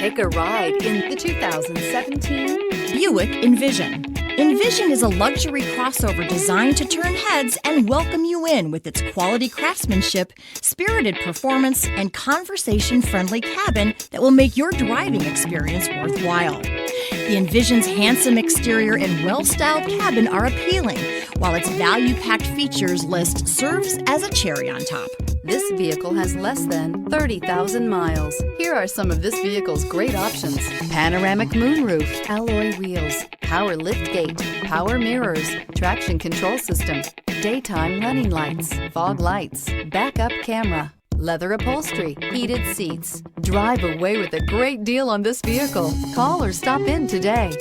Take a ride in the 2017 Buick Envision. Envision is a luxury crossover designed to turn heads and welcome you in with its quality craftsmanship, spirited performance, and conversation-friendly cabin that will make your driving experience worthwhile. The Envision's handsome exterior and well-styled cabin are appealing, while its value-packed features list serves as a cherry on top. This vehicle has less than 30,000 miles. Here are some of this vehicle's great options: panoramic moonroof, alloy wheels, power liftgate, power mirrors, traction control system, daytime running lights, fog lights, backup camera, leather upholstery, heated seats. Drive away with a great deal on this vehicle. Call or stop in today.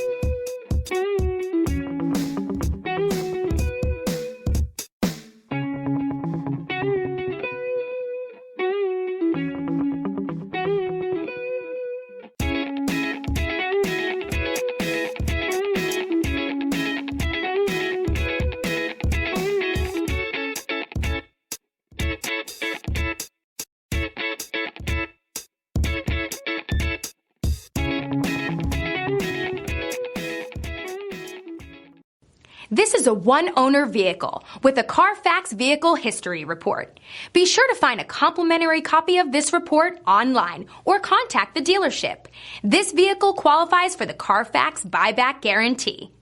This is a one-owner vehicle with a Carfax Vehicle History Report. Be sure to find a complimentary copy of this report online or contact the dealership. This vehicle qualifies for the Carfax Buyback Guarantee.